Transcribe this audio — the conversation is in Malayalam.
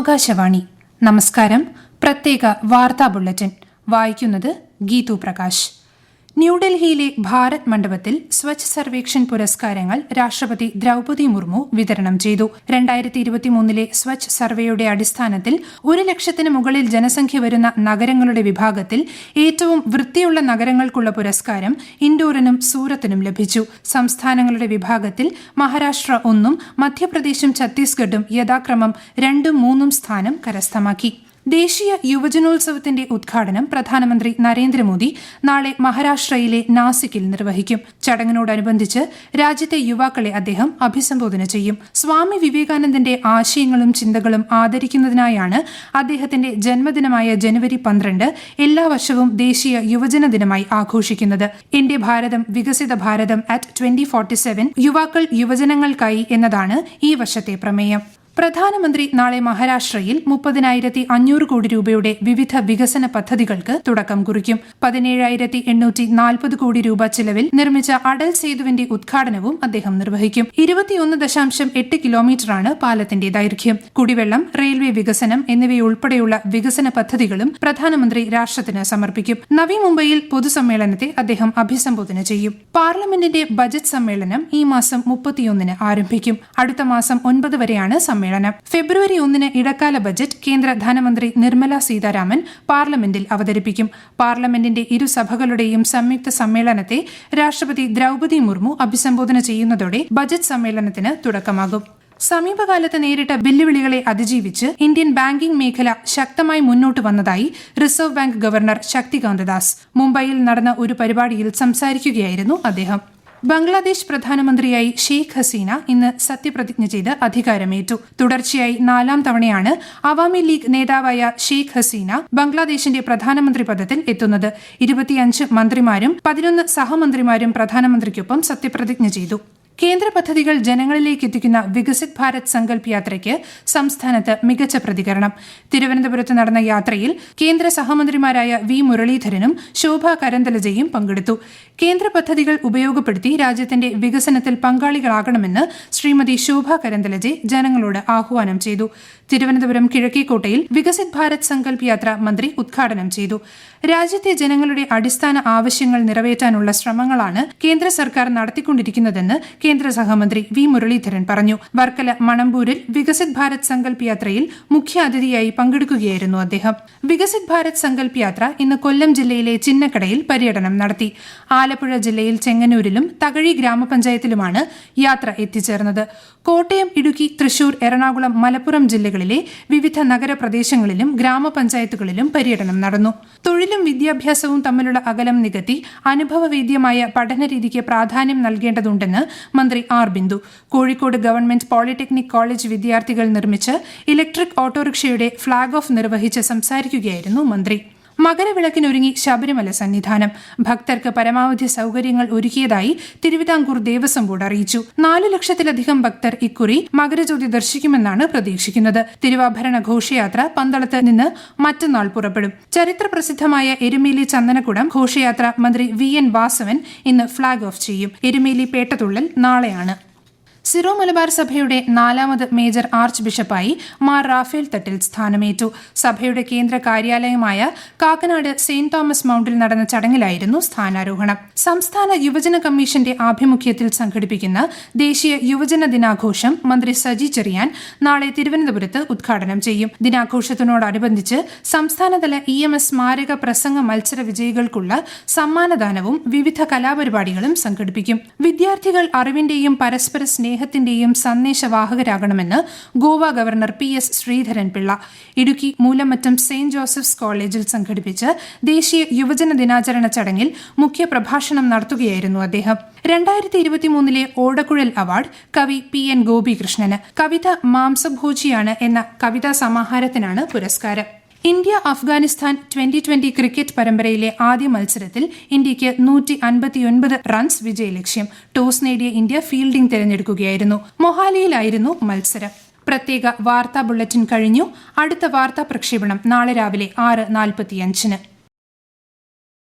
ആകാശവാണി. നമസ്കാരം. പ്രത്യേക വാർത്താ ബുള്ളറ്റിൻ വായിക്കുന്നത് ഗീതു പ്രകാശ്. ന്യൂഡൽഹിയിലെ ഭാരത് മണ്ഡപത്തിൽ സ്വച്ഛ് സർവേക്ഷൺ പുരസ്കാരങ്ങൾ രാഷ്ട്രപതി ദ്രൌപദി മുർമു വിതരണം ചെയ്തു. 2023 സ്വച്ഛ് സർവേയുടെ അടിസ്ഥാനത്തിൽ 1,00,000 മുകളിൽ ജനസംഖ്യ വരുന്ന നഗരങ്ങളുടെ വിഭാഗത്തിൽ ഏറ്റവും വൃത്തിയുള്ള നഗരങ്ങൾക്കുള്ള പുരസ്കാരം ഇൻഡോറിനും സൂറത്തിനും ലഭിച്ചു. സംസ്ഥാനങ്ങളുടെ വിഭാഗത്തിൽ മഹാരാഷ്ട്ര 1ഉം മധ്യപ്രദേശും ഛത്തീസ്ഗഡും യഥാക്രമം 2ഉം 3ഉം സ്ഥാനം കരസ്ഥമാക്കി. ദേശീയ യുവജനോത്സവത്തിന്റെ ഉദ്ഘാടനം പ്രധാനമന്ത്രി നരേന്ദ്രമോദി നാളെ മഹാരാഷ്ട്രയിലെ നാസിക്കിൽ നിർവഹിക്കും. ചടങ്ങിനോടനുബന്ധിച്ച് രാജ്യത്തെ യുവാക്കളെ അദ്ദേഹം അഭിസംബോധന ചെയ്യും. സ്വാമി വിവേകാനന്ദന്റെ ആശയങ്ങളും ചിന്തകളും ആദരിക്കുന്നതിനായാണ് അദ്ദേഹത്തിന്റെ ജന്മദിനമായ ജനുവരി 12 എല്ലാ വർഷവും ദേശീയ യുവജന ദിനമായി ആഘോഷിക്കുന്നത്. എന്റെ ഭാരതം വികസിത ഭാരതം അറ്റ് 2047 യുവാക്കൾ യുവജനങ്ങൾക്കായി എന്നതാണ് ഈ വർഷത്തെ പ്രമേയം. പ്രധാനമന്ത്രി നാളെ മഹാരാഷ്ട്രയിൽ 30,500 കോടി രൂപയുടെ വിവിധ വികസന പദ്ധതികൾക്ക് തുടക്കം കുറിക്കും. 17,840 കോടി രൂപ ചിലവിൽ നിർമ്മിച്ച അടൽ സേതുവിന്റെ ഉദ്ഘാടനവും അദ്ദേഹം നിർവഹിക്കും. 21.8 കിലോമീറ്ററാണ് പാലത്തിന്റെ ദൈർഘ്യം. കുടിവെള്ളം, റെയിൽവേ വികസനം എന്നിവയുൾപ്പെടെയുള്ള വികസന പദ്ധതികളും പ്രധാനമന്ത്രി രാഷ്ട്രത്തിന് സമർപ്പിക്കും. നവി മുംബൈയിൽ പൊതുസമ്മേളനത്തെ അദ്ദേഹം അഭിസംബോധന ചെയ്യും. പാർലമെന്റിന്റെ ബജറ്റ് സമ്മേളനം ഈ മാസം 31 ആരംഭിക്കും. അടുത്ത മാസം 9 വരെയാണ് സമ്മേളനം. ഫെബ്രുവരി 1 ഇടക്കാല ബജറ്റ് കേന്ദ്ര ധനമന്ത്രി നിർമ്മല സീതാരാമൻ പാർലമെന്റിൽ അവതരിപ്പിക്കും. പാർലമെന്റിന്റെ ഇരുസഭകളുടെയും സംയുക്ത സമ്മേളനത്തെ രാഷ്ട്രപതി ദ്രൌപദി മുർമു അഭിസംബോധന ചെയ്യുന്നതോടെ ബജറ്റ് സമ്മേളനത്തിന് തുടക്കമാകും. സമീപകാലത്ത് നേരിട്ട വെല്ലുവിളികളെ അതിജീവിച്ച് ഇന്ത്യൻ ബാങ്കിംഗ് മേഖല ശക്തമായി മുന്നോട്ട് വന്നതായി reserve bank governor Shaktikanta Das മുംബൈയിൽ നടന്ന ഒരു പരിപാടിയിൽ സംസാരിക്കുകയായിരുന്നു അദ്ദേഹം. ബംഗ്ലാദേശ് പ്രധാനമന്ത്രിയായി ഷെയ്ഖ് ഹസീന ഇന്ന് സത്യപ്രതിജ്ഞ ചെയ്ത് അധികാരമേറ്റു. തുടർച്ചയായി 4ാം തവണയാണ് അവാമി ലീഗ് നേതാവായ ഷെയ്ഖ് ഹസീന ബംഗ്ലാദേശിന്റെ പ്രധാനമന്ത്രി പദത്തിൽ എത്തുന്നത്. 25 മന്ത്രിമാരും 11 സഹമന്ത്രിമാരും പ്രധാനമന്ത്രിക്കൊപ്പം സത്യപ്രതിജ്ഞ ചെയ്തു. കേന്ദ്ര പദ്ധതികൾ ജനങ്ങളിലേക്ക് എത്തിക്കുന്ന വികസിത് ഭാരത് സങ്കൽപ് യാത്രയ്ക്ക് സംസ്ഥാനത്ത് മികച്ച പ്രതികരണം. തിരുവനന്തപുരത്ത് നടന്ന യാത്രയിൽ കേന്ദ്ര സഹമന്ത്രിമാരായ വി മുരളീധരനും ശോഭ കരന്തലജയും പങ്കെടുത്തു. കേന്ദ്ര പദ്ധതികൾ ഉപയോഗപ്പെടുത്തി രാജ്യത്തിന്റെ വികസനത്തിൽ പങ്കാളികളാകണമെന്ന് ശ്രീമതി ശോഭ കരന്തലജെ ജനങ്ങളോട് ആഹ്വാനം ചെയ്തു. തിരുവനന്തപുരം കിഴക്കേക്കോട്ടയിൽ വികസിത് ഭാരത് സങ്കൽപ് യാത്ര മന്ത്രി ഉദ്ഘാടനം ചെയ്തു. രാജ്യത്തെ ജനങ്ങളുടെ അടിസ്ഥാന ആവശ്യങ്ങൾ നിറവേറ്റാനുള്ള ശ്രമങ്ങളാണ് കേന്ദ്ര സർക്കാർ നടത്തിക്കൊണ്ടിരിക്കുന്നതെന്ന് കേന്ദ്ര സഹമന്ത്രി വി മുരളീധരൻ പറഞ്ഞു. വർക്കല മണമ്പൂരിൽ വികസിത് ഭാരത് സങ്കൽപ് യാത്രയിൽ മുഖ്യ അതിഥിയായി പങ്കെടുക്കുകയായിരുന്നു അദ്ദേഹം. വികസിത് ഭാരത് സങ്കൽപ് യാത്ര ഇന്ന് കൊല്ലം ജില്ലയിലെ ചിന്നക്കടയിൽ പര്യടനം നടത്തി. ആലപ്പുഴ ജില്ലയിൽ ചെങ്ങന്നൂരിലും തകഴി ഗ്രാമപഞ്ചായത്തിലുമാണ് യാത്ര എത്തിച്ചേർന്നത്. കോട്ടയം, ഇടുക്കി, തൃശൂർ, എറണാകുളം, മലപ്പുറം ജില്ലകളിലെ വിവിധ നഗരപ്രദേശങ്ങളിലും ഗ്രാമപഞ്ചായത്തുകളിലും പര്യടനം നടന്നു. തൊഴിലും വിദ്യാഭ്യാസവും തമ്മിലുള്ള അകലം നികത്തി അനുഭവവേദ്യമായ പഠനരീതിക്ക് പ്രാധാന്യം നൽകേണ്ടതുണ്ടെന്ന് മന്ത്രി R Bindu. Kozhikode government polytechnic college വിദ്യാർത്ഥികൾ നിർമ്മിച്ച് ഇലക്ട്രിക് ഓട്ടോറിക്ഷയുടെ ഫ്ളാഗ് ഓഫ് നിർവഹിച്ച് സംസാരിക്കുകയായിരുന്നു മന്ത്രി. മകരവിളക്കിനൊരുങ്ങി ശബരിമല സന്നിധാനം. ഭക്തർക്ക് പരമാവധി സൌകര്യങ്ങൾ ഒരുക്കിയതായി തിരുവിതാംകൂർ ദേവസ്വം ബോർഡ് അറിയിച്ചു. 4 ലക്ഷത്തിലധികം ഭക്തർ ഇക്കുറി മകരജ്യോതി ദർശിക്കുമെന്നാണ് പ്രതീക്ഷിക്കുന്നത്. തിരുവാഭരണ ഘോഷയാത്ര പന്തളത്ത് നിന്ന് മറ്റന്നാൾ പുറപ്പെടും. ചരിത്ര പ്രസിദ്ധമായ എരുമേലി ചന്ദനക്കുടം ഘോഷയാത്ര മന്ത്രി VN വാസവൻ ഇന്ന് ഫ്ളാഗ് ഓഫ് ചെയ്യും. എരുമേലി പേട്ടതുള്ളൽ നാളെയാണ്. സിറോ മലബാർ സഭയുടെ 4ാമത് മേജർ ആർച്ച് ബിഷപ്പായി മാർ റാഫേൽ തട്ടിൽ സ്ഥാനമേറ്റു. സഭയുടെ കേന്ദ്ര കാര്യാലയമായ കാക്കനാട് സെന്റ് തോമസ് മൌണ്ടിൽ നടന്ന ചടങ്ങിലായിരുന്നു സ്ഥാനാരോഹണം. സംസ്ഥാന യുവജന കമ്മീഷന്റെ ആഭിമുഖ്യത്തിൽ സംഘടിപ്പിക്കുന്ന ദേശീയ യുവജന ദിനാഘോഷം മന്ത്രി സജി ചെറിയാൻ നാളെ തിരുവനന്തപുരത്ത് ഉദ്ഘാടനം ചെയ്യും. ദിനാഘോഷത്തിനോടനുബന്ധിച്ച് സംസ്ഥാനതല EMS സ്മാരക പ്രസംഗ മത്സര വിജയികൾക്കുള്ള സമ്മാനദാനവും വിവിധ കലാപരിപാടികളും സംഘടിപ്പിക്കും. വിദ്യാർത്ഥികൾ അറിവിന്റെയും പരസ്പര സ്നേഹത്തിന്റെയും സന്ദേശവാഹകരാകണമെന്ന് Goa governor PS Sreedharan Pillai Idukki Moolamattom saint Joseph's കോളേജിൽ സംഘടിപ്പിച്ച ദേശീയ യുവജന ദിനാചരണ ചടങ്ങിൽ മുഖ്യപ്രഭാഷണം നടത്തുകയായിരുന്നു അദ്ദേഹം. 2023 ഓടക്കുഴൽ അവാർഡ് കവി PN ഗോപികൃഷ്ണന്. കവിത മാംസഭോജിയാണ് എന്ന കവിതാ സമാഹാരത്തിനാണ് പുരസ്കാരം. ഇന്ത്യ അഫ്ഗാനിസ്ഥാൻ 2020 ക്രിക്കറ്റ് പരമ്പരയിലെ ആദ്യ മത്സരത്തിൽ ഇന്ത്യയ്ക്ക് 159 റൺസ് വിജയലക്ഷ്യം. ടോസ് നേടിയ ഇന്ത്യ ഫീൽഡിംഗ് തിരഞ്ഞെടുക്കുകയായിരുന്നു. മൊഹാലിയിലായിരുന്നു മത്സരം. പ്രത്യേക വാർത്താ ബുള്ളറ്റിൻ കഴിഞ്ഞു. അടുത്ത വാർത്താ പ്രക്ഷേപണം നാളെ രാവിലെ 6:45.